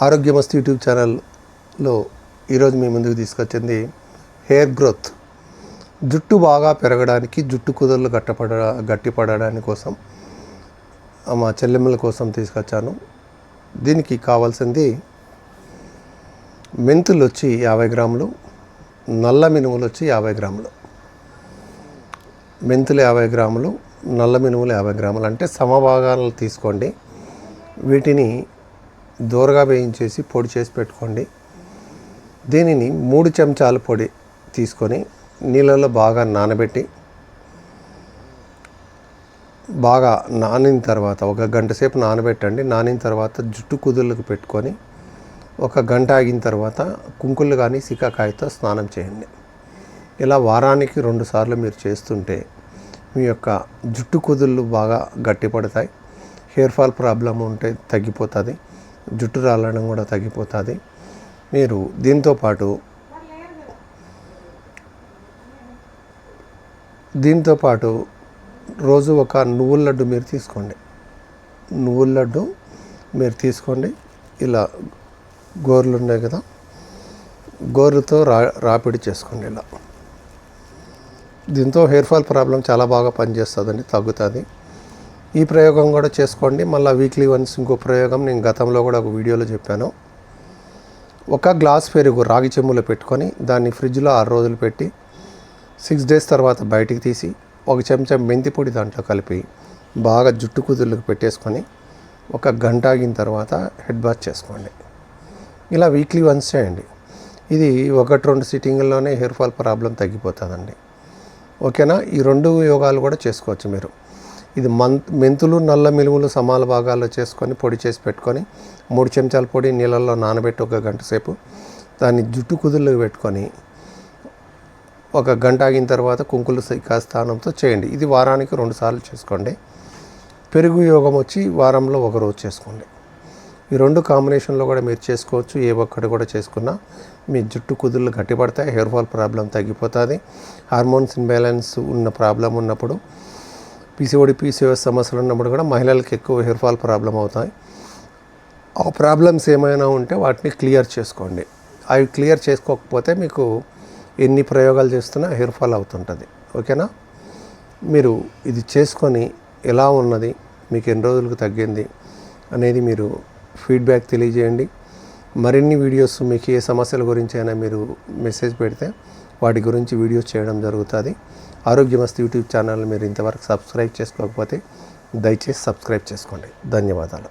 ఆరోగ్యమస్తు YouTube ఛానల్లో ఈరోజు మీ ముందుకు తీసుకొచ్చింది హెయిర్ గ్రోత్. జుట్టు బాగా పెరగడానికి, జుట్టు కుదుళ్ళు గట్టిపడడానికి కోసం మా చెల్లెమ్మల కోసం తీసుకొచ్చాను. దీనికి కావాల్సింది మెంతులు వచ్చి 50 గ్రాములు, నల్ల మినుములు వచ్చి 50 గ్రాములు. మెంతులు 50 గ్రాములు, నల్ల మినుములు 50 గ్రాములు అంటే సమభాగాలు తీసుకోండి. వీటిని దూరగా వేయించేసి పొడి చేసి పెట్టుకోండి. దీనిని 3 చెంచాల పొడి తీసుకొని నీళ్ళలో బాగా నానబెట్టి, బాగా నానిన తర్వాత 1 గంట సేపు నానబెట్టండి. నానిన తర్వాత జుట్టు కుదుళ్ళకు పెట్టుకొని 1 గంట ఆగిన తర్వాత కుంకుళ్ళు కానీ సికాకాయతో స్నానం చేయండి. ఇలా వారానికి 2 సార్లు మీరు చేస్తుంటే మీ యొక్క జుట్టు కుదుళ్ళు బాగా గట్టిపడతాయి. హెయిర్ ఫాల్ ప్రాబ్లం ఉంటే తగ్గిపోతుంది, జుట్టు రాలడం కూడా తగ్గిపోతుంది. మీరు దీంతో పాటు రోజు ఒక నువ్వుల లడ్డు మీరు తీసుకోండి. నువ్వుల లడ్డు మీరు తీసుకోండి. ఇలా గోర్లు ఉన్నాయి కదా, గోర్లతో రాపిడి చేసుకోండి. ఇలా దీంతో హెయిర్ ఫాల్ ప్రాబ్లం చాలా బాగా పనిచేస్తుందండి, తగ్గుతుంది. ఈ ప్రయోగం కూడా చేసుకోండి. మళ్ళీ వీక్లీ వన్స్ ఇంకో ప్రయోగం నేను గతంలో కూడా ఒక వీడియోలో చెప్పాను. 1 గ్లాస్ పెరుగు రాగి చెంబులో పెట్టుకొని దాన్ని ఫ్రిడ్జ్లో 6 రోజులు పెట్టి 6 డేస్ తర్వాత బయటికి తీసి 1 చెంచా మెంతి పొడి దాంట్లో కలిపి బాగా జుట్టు కుదుళ్ళకు పెట్టేసుకొని 1 గంట ఆగిన తర్వాత హెడ్ బాత్ చేసుకోండి. ఇలా వీక్లీ వన్స్ చేయండి. ఇది 1-2 సిట్టింగ్లోనే హెయిర్ ఫాల్ ప్రాబ్లం తగ్గిపోతుందండి. ఓకేనా? ఈ 2 యోగాలు కూడా చేసుకోవచ్చు మీరు. ఇది మెంతులు, నల్ల మినుములు సమాన భాగాల్లో చేసుకొని పొడి చేసి పెట్టుకొని 3 చెంచాల పొడి నీళ్ళల్లో నానబెట్టి 1 గంట సేపు దాన్ని జుట్టు కుదుళ్ళకు పెట్టుకొని 1 గంట ఆగిన తర్వాత కుంకులు స్థానంతో చేయండి. ఇది వారానికి 2 సార్లు చేసుకోండి. పెరుగు యోగం వచ్చి వారంలో 1 రోజు చేసుకోండి. ఈ 2 కాంబినేషన్లో కూడా మీరు చేసుకోవచ్చు. ఏ ఒక్కటి కూడా చేసుకున్నా మీ జుట్టు కుదుళ్ళు గట్టిపడతాయి, హెయిర్ ఫాల్ ప్రాబ్లం తగ్గిపోతుంది. హార్మోన్స్ ఇన్బ్యాలెన్స్ ఉన్న ప్రాబ్లం ఉన్నప్పుడు, PCOS సమస్యలు ఉన్నప్పుడు కూడా మహిళలకు ఎక్కువ హెయిర్ ఫాల్ ప్రాబ్లం అవుతాయి. ఆ ప్రాబ్లమ్స్ ఏమైనా ఉంటే వాటిని క్లియర్ చేసుకోండి. అవి క్లియర్ చేసుకోకపోతే మీకు ఎన్ని ప్రయోగాలు చేస్తున్నా హెయిర్ ఫాల్ అవుతుంటుంది. ఓకేనా? మీరు ఇది చేసుకొని ఎలా ఉన్నది, మీకు ఎన్ని రోజులకు తగ్గింది అనేది మీరు ఫీడ్బ్యాక్ తెలియజేయండి. మరిన్ని వీడియోస్ మీకు ఏ సమస్యల గురించి అయినా మీరు మెసేజ్ పెడితే వాటి గురించి వీడియోస్ చేయడం జరుగుతుంది. ఆరోగ్యమస్తు యూట్యూబ్ ఛానల్ మీరు ఇంతవరకు సబ్స్క్రైబ్ చేసుకోకపోతే దయచేసి సబ్స్క్రైబ్ చేసుకోండి. ధన్యవాదాలు.